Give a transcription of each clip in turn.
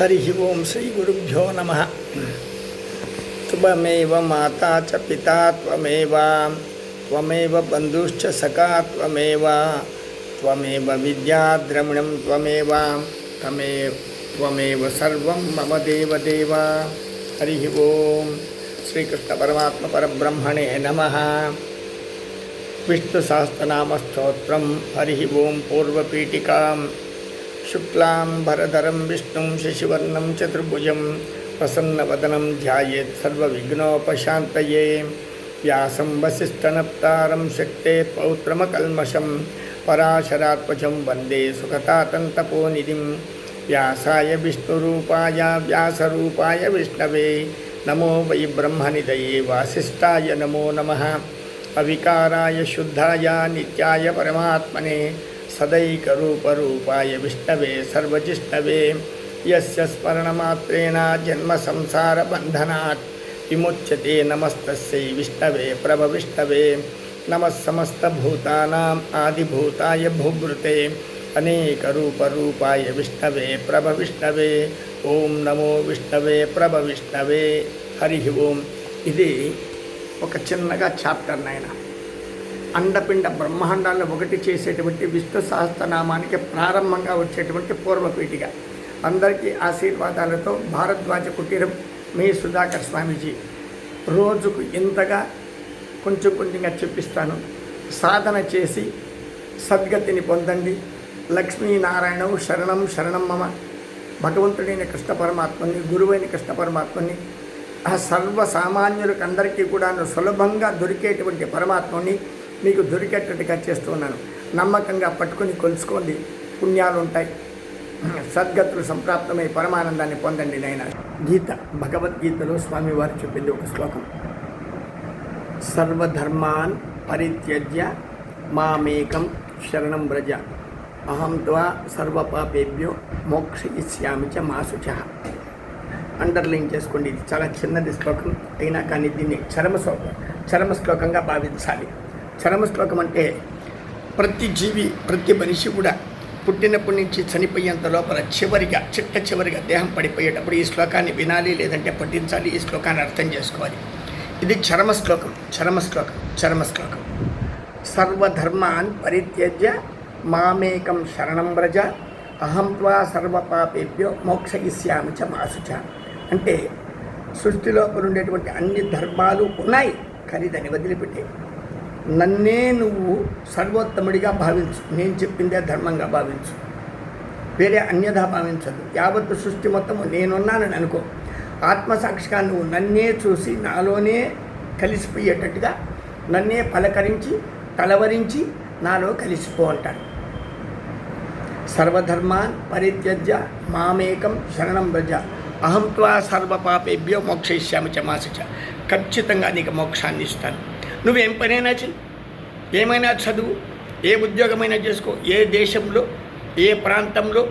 हरि ओं श्री गुरुभ्यो नमः। त्वमेव माता च पिता त्वमेव बन्धुश्च सखा त्वमेव विद्या द्रविणं त्वमेव सर्वं मम देवदेव। हरि ओं श्रीकृष्ण परमात्मा परब्रह्मणे नमः। विष्णु सहस्रनाम स्तोत्रम। हरि ओं पूर्वपीठिकां शुक्लां भरधरं विष्णुं शशिवर्णं चतुर्भुजं प्रसन्नवदनं ध्यायेत् सर्वविघ्नोपशान्तये। व्यासं वसिष्ठनप्तारं शक्ते पौत्रमकल्मषं पराशरात्मजं वन्दे सुखतातन्तपोनिधिं। व्यासाय विष्णुरूपाय व्यासरूपाय विष्णवे नमो वै ब्रह्मनिधये वासिष्ठाय नमो नमः। अविकाराय शुद्धाय नित्याय परमात्मने सदैकरूपरूपाय विष्णवे सर्वजिष्णवे। यस्य स्मरणमात्रेण जन्मसंसारबन्धनात् विमुच्यते। नमस्तस्यै विष्णवे प्रभविष्णवे। नमः समस्तभूतानाम् आदिभूताय भूभृते अनेकरूपरूपाय विष्णवे प्रभविष्णवे। ओं नमो विष्णवे प्रभविष्णवे। हरि ओं। ఇది ఒక చిన్నగా చాప్టర్ నాయన. అండపిండ బ్రహ్మాండాలను ఒకటి చేసేటువంటి విష్ణు సహస్రనామానికి ప్రారంభంగా వచ్చేటువంటి పూర్వపీఠిక. అందరికీ ఆశీర్వాదాలతో భారద్వాజ కుటీరం మీ సుధాకర్ స్వామీజీ. రోజుకు ఇంతగా కొంచెంగా చెప్పిస్తాను. సాధన చేసి సద్గతిని పొందండి. లక్ష్మీనారాయణం శరణం శరణం మమ. భగవంతుడైన కృష్ణ పరమాత్మని, గురువైన కృష్ణ పరమాత్మని, ఆ సర్వసామాన్యులకు అందరికీ కూడా సులభంగా దొరికేటువంటి పరమాత్మని మీకు దొరికేటట్టుగా చేస్తున్నాను. నమ్మకంగా పట్టుకొని కొలుసుకోండి, పుణ్యాలు ఉంటాయి, సద్గతులు సంప్రాప్తమై పరమానందాన్ని పొందండి నాయన. గీత, భగవద్గీతలో స్వామివారు చెప్పింది ఒక శ్లోకం. సర్వధర్మాన్ పరిత్యజ్య మామేకం శరణం వ్రజ అహం త్వా సర్వపాపేభ్యో మోక్షయిష్యామి చ మా శుచః. అండర్లైన్ చేసుకోండి. ఇది చాలా చిన్నది శ్లోకం అయినా కానీ దీన్ని చరమ శ్లోకంగా భావించాలి. చరమ శ్లోకం అంటే ప్రతి జీవి, ప్రతి మనిషి కూడా పుట్టినప్పటి నుంచి చనిపోయేంత లోపల చివరిగా దేహం పడిపోయేటప్పుడు ఈ శ్లోకాన్ని వినాలి, లేదంటే పఠించాలి, ఈ శ్లోకాన్ని అర్థం చేసుకోవాలి. ఇది చరమ శ్లోకం. సర్వధర్మాన్ పరిత్యజ్య మామేకం శరణం వ్రజ అహం త్వా సర్వపాపేభ్యో మోక్షయిష్యామి చ మా శుచః. అంటే సృష్టిలో ఉండేటువంటి అన్ని ధర్మాలు ఉన్నాయి, కానీ దాన్ని వదిలిపెట్టే నన్నే నువ్వు సర్వోత్తముడిగా భావించు. నేను చెప్పిందే ధర్మంగా భావించు, వేరే అన్యథా భావించదు. యావత్తు సృష్టి మొత్తము నేనున్నానని అనుకో. ఆత్మసాక్షిగా నువ్వు నన్నే చూసి నాలోనే కలిసిపోయేటట్టుగా నన్నే పలకరించి కలవరించి నాలో కలిసిపో అంటాడు. సర్వధర్మాన్ పరిత్యజ్య మామేకం శరణం వ్రజ అహం త్వా సర్వపాపేభ్యో మోక్షయిష్యామి చ మా శుచః. ఖచ్చితంగా నీకు మోక్షాన్ని ఇస్తాను. నువ్వేం పనైనా చెయ్యి, ఏమైనా చదువు, ఏ ఉద్యోగమైనా చేసుకో, ఏ దేశంలో, ఏ ప్రాంతంలో,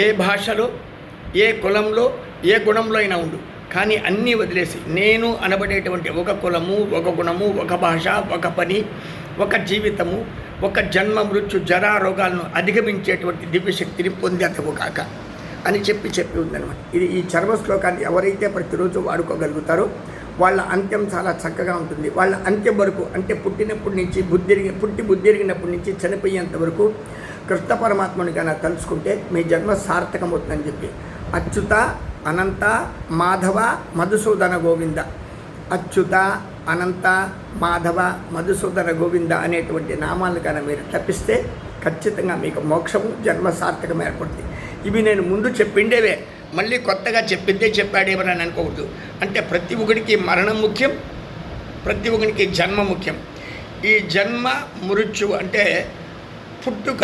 ఏ భాషలో, ఏ కులంలో, ఏ గుణంలో అయినా ఉండు. కానీ అన్నీ వదిలేసి నేను అనబడేటువంటి ఒక కులము, ఒక గుణము, ఒక భాష, ఒక పని, ఒక జీవితము, ఒక జన్మ మృత్యు జరా రోగాలను అధిగమించేటువంటి దివ్యశక్తిని పొందేతవు కాక అని చెప్పి ఉందన్నమాట. ఇది ఈ చర్మ శ్లోకాన్ని ఎవరైతే ప్రతిరోజు వాడుకోగలుగుతారో వాళ్ళ అంత్యం చాలా చక్కగా ఉంటుంది. వాళ్ళ అంత్యం వరకు అంటే పుట్టినప్పటి నుంచి బుద్ధి ఎరిగినప్పటి నుంచి చనిపోయేంత వరకు కృష్ణ పరమాత్మని కన్నా తలుచుకుంటే మీ జన్మ సార్థకమవుతుందని చెప్పి అచ్యుత అనంత మాధవ మధుసూదన గోవింద, అచ్యుత అనంత మాధవ మధుసూదన గోవింద అనేటువంటి నామాలను కన్నా మీరు తప్పిస్తే ఖచ్చితంగా మీకు మోక్షము జన్మ సార్థకం ఏర్పడుతుంది. ఇవి నేను ముందు చెప్పిండేవే, మళ్ళీ కొత్తగా చెప్పిందే చెప్పాడేమని అనుకోవద్దు. అంటే ప్రతి ఒక్కడికి మరణం ముఖ్యం, ప్రతి ఒక్కడికి జన్మ ముఖ్యం. ఈ జన్మ మృత్యు అంటే పుట్టుక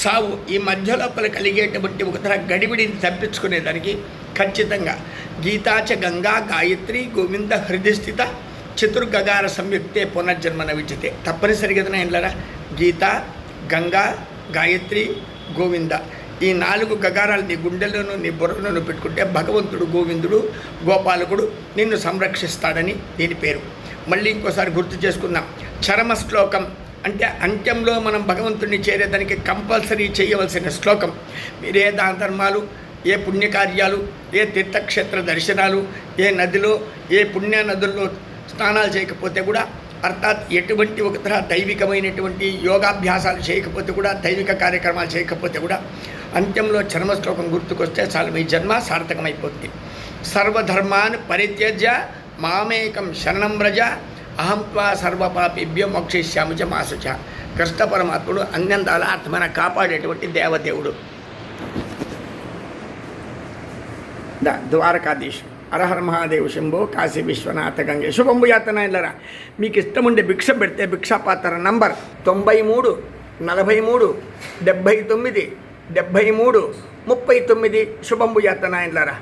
సావు, ఈ మధ్య లోపల కలిగేటువంటి ఒక తర గడిబిడిని తప్పించుకునేదానికి ఖచ్చితంగా గీతాచ గంగా గాయత్రి గోవింద హృదయ స్థిత చతుర్గగార సంయుక్తే పునర్జన్మన విద్యతే. తప్పనిసరిగా ఇంట్లరా గీత, గంగా, గాయత్రి, గోవింద, ఈ 4 గగారాలు నీ గుండెల్లోనూ నీ బుర్రలోనూ పెట్టుకుంటే భగవంతుడు గోవిందుడు గోపాలకుడు నిన్ను సంరక్షిస్తాడని దీని పేరు. మళ్ళీ ఇంకోసారి గుర్తు చేసుకుందాం. చరమ శ్లోకం అంటే అంత్యంలో మనం భగవంతుడిని చేరేదానికి కంపల్సరీ చేయవలసిన శ్లోకం. మీరే దాన ధర్మాలు ఏ పుణ్యకార్యాలు, ఏ తీర్థక్షేత్ర దర్శనాలు, ఏ నదిలో, ఏ పుణ్య నదుల్లో స్నానాలు చేయకపోతే కూడా, అర్థాత్ ఎటువంటి ఒక తరహా దైవికమైనటువంటి యోగాభ్యాసాలు చేయకపోతే కూడా, దైవిక కార్యక్రమాలు చేయకపోతే కూడా అంత్యంలో చర్మశ్లోకం గుర్తుకొస్తే చాలు మీ జన్మ సార్థకమైపోతుంది. సర్వధర్మాన్ పరిత్యజ్య మామేకం శరణం వ్రజ అహం త్వా సర్వపాపేభ్యో మోక్షయిష్యామి చ మా శుచ. కృష్ణ పరమాత్ముడు అన్యందాల ఆత్మన కాపాడేటువంటి దేవదేవుడు. ద్వారకాధీశ్ అరహర మహాదేవ్ శంభో కాశీ విశ్వనాథ గంగే. శుభంబు యాతన ఇల్లరా. మీకు ఇష్టం ఉండే భిక్ష పెడితే భిక్షాపాత్ర నంబర్ 93 43 79 73 39. శుభంబు యాతన ఇల్లరా.